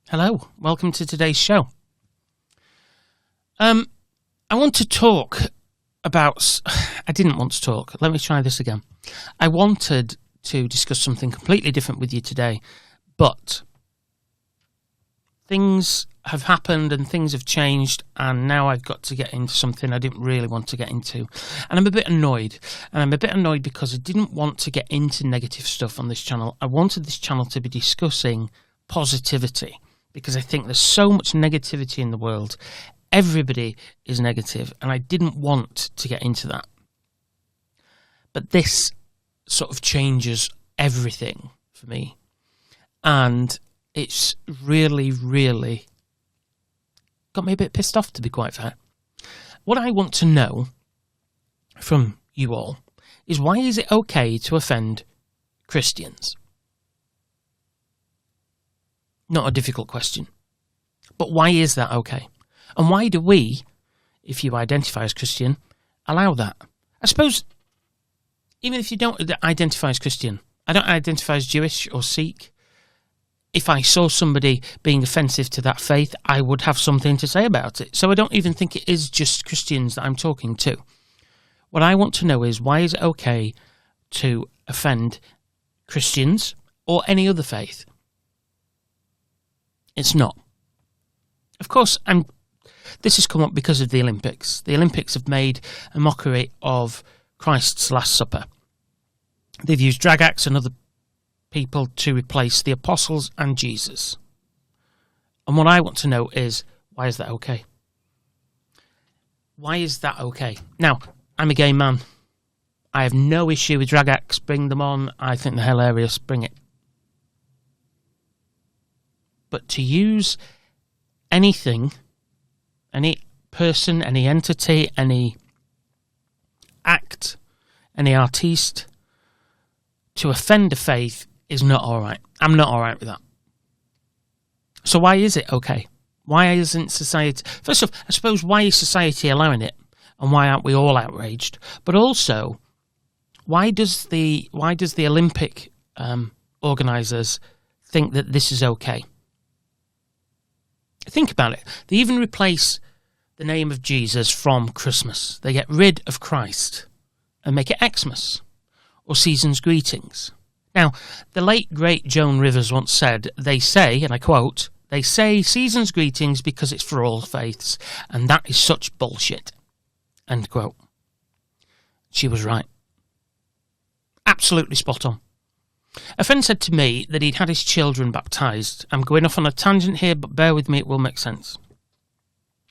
Hello, welcome to today's show. I want to talk about... I didn't want to talk. Let me try this again. I wanted to discuss something completely different with you today, but things have happened and things have changed, and now I've got to get into something I didn't really want to get into. And I'm a bit annoyed. And I'm a bit annoyed because I didn't want to get into negative stuff on this channel. I wanted this channel to be discussing positivity, because I think there's so much negativity in the world. Everybody is negative, and I didn't want to get into that. But this sort of changes everything for me. And it's really, really got me a bit pissed off, to be quite fair. What I want to know from you all is, why is it okay to offend Christians? Not a difficult question. But why is that okay? And why do we, if you identify as Christian, allow that? I suppose, even if you don't identify as Christian, I don't identify as Jewish or Sikh. If I saw somebody being offensive to that faith, I would have something to say about it. So I don't even think it is just Christians that I'm talking to. What I want to know is, why is it okay to offend Christians or any other faith? It's not. Of course, this has come up because of the Olympics. The Olympics have made a mockery of Christ's Last Supper. They've used drag acts and other people to replace the apostles and Jesus. And what I want to know is, why is that okay? Why is that okay? Now, I'm a gay man. I have no issue with drag acts. Bring them on. I think they're hilarious. Bring it. But to use anything, any person, any entity, any act, any artiste, to offend a faith is not all right. I'm not all right with that. So why is it okay? Why isn't society... First off, I suppose, why is society allowing it? And why aren't we all outraged? But also, why does the Olympic organisers think that this is okay? Think about it. They even replace the name of Jesus from Christmas. They get rid of Christ and make it Xmas, or Season's Greetings. Now, the late, great Joan Rivers once said, they say, and I quote, they say Season's Greetings because it's for all faiths, and that is such bullshit. End quote. She was right. Absolutely spot on. A friend said to me that he'd had his children baptised. I'm going off on a tangent here, but bear with me, it will make sense.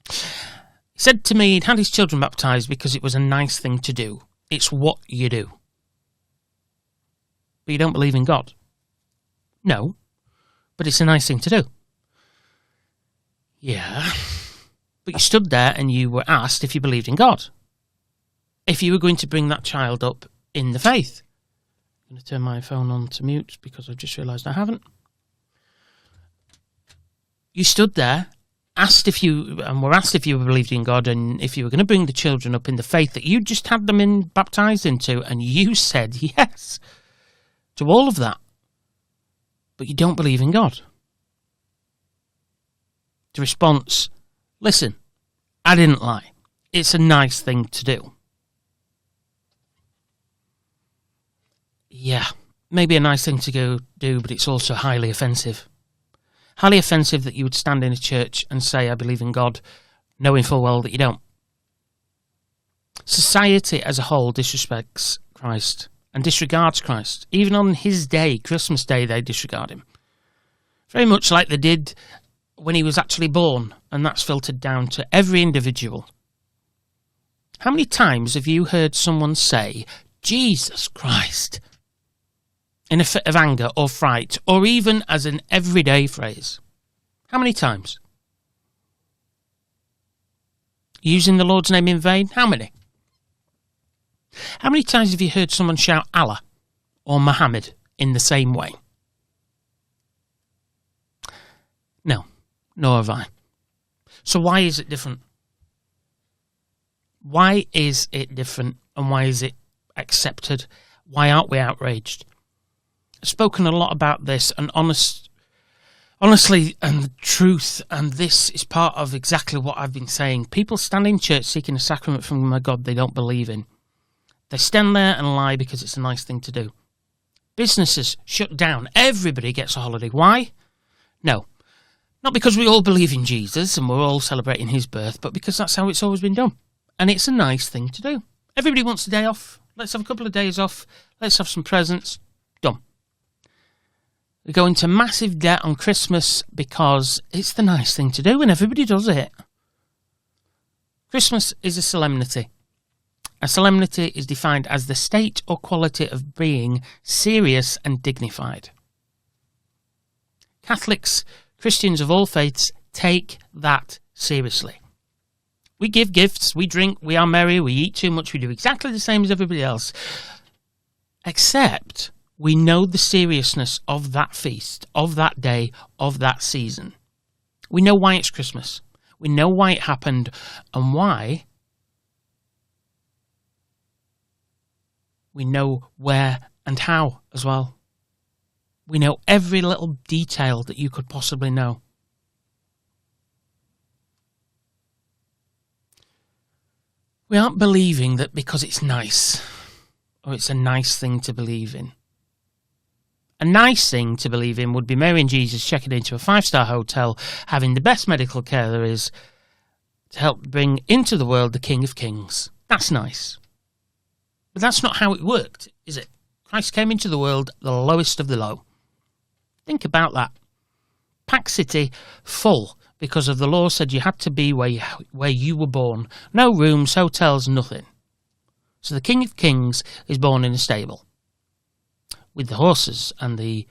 He said to me he'd had his children baptised because it was a nice thing to do. It's what you do. But you don't believe in God? No, but it's a nice thing to do. Yeah, but you stood there and you were asked if you believed in God. If you were going to bring that child up in the faith. I'm going to turn my phone on to mute because I've just realised I haven't. You stood there, were asked if you believed in God and if you were going to bring the children up in the faith that you just had them baptised into, and you said yes to all of that. But you don't believe in God. The response, listen, I didn't lie. It's a nice thing to do. Yeah, maybe a nice thing to go do, but it's also highly offensive. Highly offensive that you would stand in a church and say, I believe in God, knowing full well that you don't. Society as a whole disrespects Christ and disregards Christ. Even on his day, Christmas Day, they disregard him. Very much like they did when he was actually born, and that's filtered down to every individual. How many times have you heard someone say, Jesus Christ, in a fit of anger or fright, or even as an everyday phrase? How many times? Using the Lord's name in vain? How many? How many times have you heard someone shout Allah or Muhammad in the same way? No, nor have I. So why is it different? Why is it different, and why is it accepted? Why aren't we outraged? I've spoken a lot about this, and Honestly, and the truth, and this is part of exactly what I've been saying. People stand in church seeking a sacrament from a God they don't believe in. They stand there and lie because it's a nice thing to do. Businesses shut down. Everybody gets a holiday. Why? No. Not because we all believe in Jesus and we're all celebrating his birth, but because that's how it's always been done. And it's a nice thing to do. Everybody wants a day off. Let's have a couple of days off. Let's have some presents. Done. We go into massive debt on Christmas because it's the nice thing to do and everybody does it. Christmas is a solemnity. A solemnity is defined as the state or quality of being serious and dignified. Catholics, Christians of all faiths, take that seriously. We give gifts, we drink, we are merry, we eat too much, we do exactly the same as everybody else. Except we know the seriousness of that feast, of that day, of that season. We know why it's Christmas. We know why it happened and why. We know where and how as well. We know every little detail that you could possibly know. We aren't believing that because it's nice, or it's a nice thing to believe in. A nice thing to believe in would be Mary and Jesus checking into a 5-star hotel, having the best medical care there is, to help bring into the world the King of Kings. That's nice. But that's not how it worked, is it? Christ came into the world the lowest of the low. Think about that. Packed city, full, because of the law said you had to be where you were born. No rooms, hotels, nothing. So the King of Kings is born in a stable, with the horses and the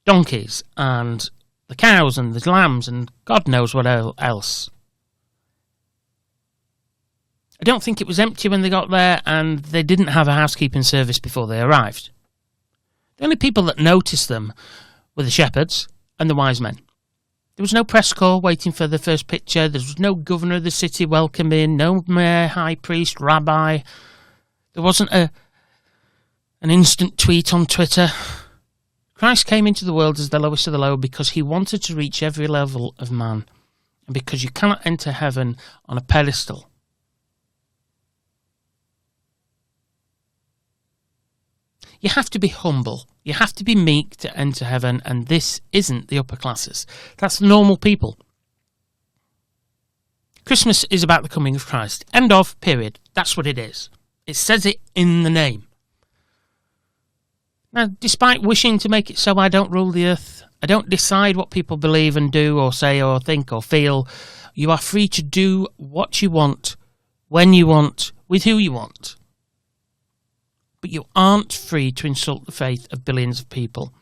donkeys and the cows and the lambs and God knows what else. I don't think it was empty when they got there, and they didn't have a housekeeping service before they arrived. The only people that noticed them were the shepherds and the wise men. There was no press corps waiting for the first picture. There was no governor of the city welcoming, no mayor, high priest, rabbi. There wasn't an instant tweet on Twitter. Christ came into the world as the lowest of the low because he wanted to reach every level of man, and because you cannot enter heaven on a pedestal. You have to be humble. You have to be meek to enter heaven, and this isn't the upper classes. That's normal people. Christmas is about the coming of Christ. End of, period. That's what it is. It says it in the name. Now, despite wishing to make it so I don't rule the earth, I don't decide what people believe and do or say or think or feel, you are free to do what you want, when you want, with who you want. But you aren't free to insult the faith of billions of people.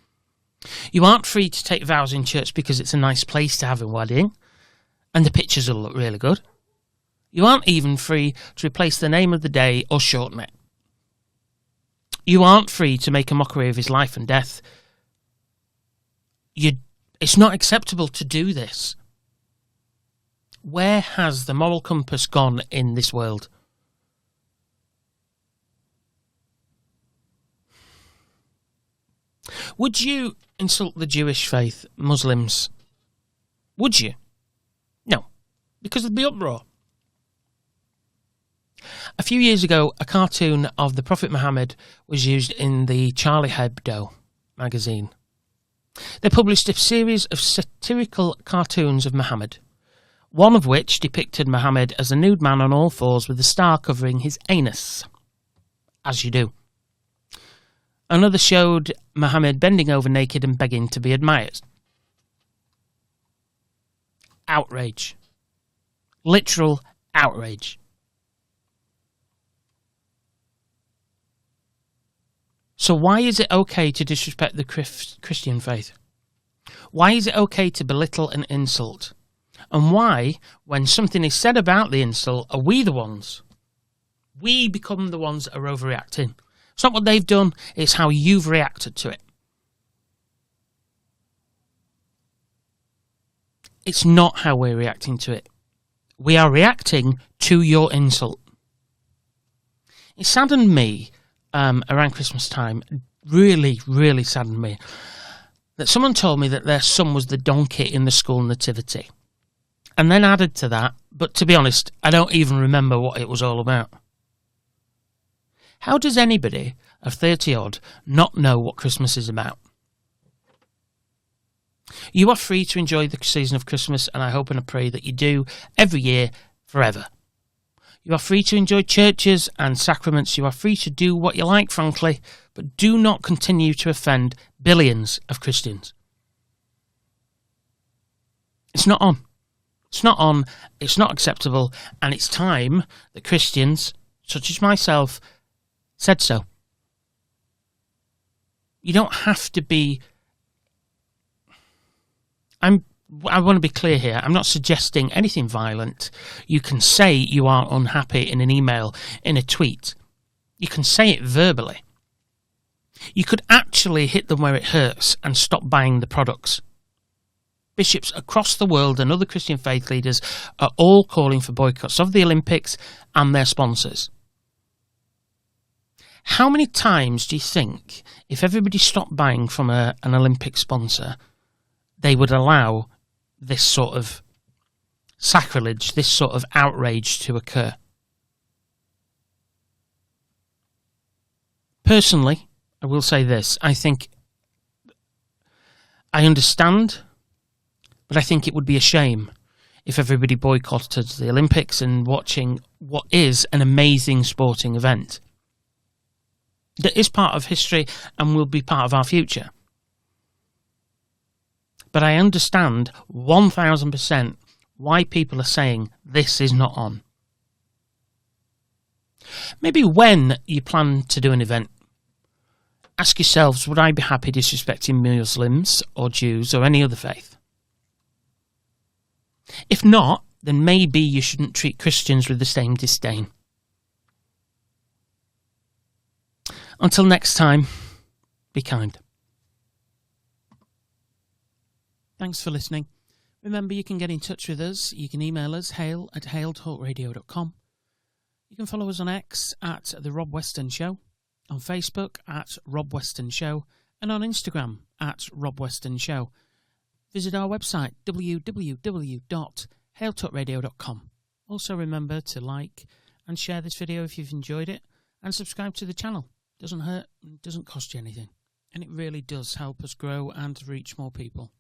You aren't free to take vows in church because it's a nice place to have a wedding, and the pictures will look really good. You aren't even free to replace the name of the day or shorten it. You aren't free to make a mockery of his life and death. It's not acceptable to do this. Where has the moral compass gone in this world? Would you insult the Jewish faith, Muslims? Would you? No, because there'd be uproar. A few years ago, a cartoon of the Prophet Muhammad was used in the Charlie Hebdo magazine. They published a series of satirical cartoons of Muhammad, one of which depicted Muhammad as a nude man on all fours with a star covering his anus, as you do. Another showed Muhammad bending over naked and begging to be admired. Outrage. Literal outrage. So why is it okay to disrespect the Christian faith? Why is it okay to belittle an insult? And why, when something is said about the insult, are we the ones? We become the ones that are overreacting. It's not what they've done, it's how you've reacted to it. It's not how we're reacting to it. We are reacting to your insult. It saddened me around Christmas time, really, really saddened me, that someone told me that their son was the donkey in the school nativity. And then added to that, but to be honest, I don't even remember what it was all about. How does anybody of 30-odd not know what Christmas is about? You are free to enjoy the season of Christmas, and I hope and I pray that you do every year, forever. You are free to enjoy churches and sacraments. You are free to do what you like, frankly, but do not continue to offend billions of Christians. It's not on. It's not on, it's not acceptable, and it's time that Christians, such as myself, said so. You don't have to be... I want to be clear here. I'm not suggesting anything violent. You can say you are unhappy in an email, in a tweet. You can say it verbally. You could actually hit them where it hurts and stop buying the products. Bishops across the world and other Christian faith leaders are all calling for boycotts of the Olympics and their sponsors. How many times do you think, if everybody stopped buying from an Olympic sponsor, they would allow this sort of sacrilege, this sort of outrage to occur? Personally, I will say this. I think I understand, but I think it would be a shame if everybody boycotted the Olympics and watching what is an amazing sporting event that is part of history and will be part of our future. But I understand 1,000% why people are saying this is not on. Maybe when you plan to do an event, ask yourselves, would I be happy disrespecting Muslims or Jews or any other faith? If not, then maybe you shouldn't treat Christians with the same disdain. Until next time, be kind. Thanks for listening. Remember, you can get in touch with us. You can email us, hail@haletalkradio.com. You can follow us on X at The Rob Weston Show, on Facebook at Rob Weston Show, and on Instagram at Rob Weston Show. Visit our website, www.haletalkradio.com. Also remember to like and share this video if you've enjoyed it, and subscribe to the channel. Doesn't hurt, doesn't cost you anything, and it really does help us grow and reach more people.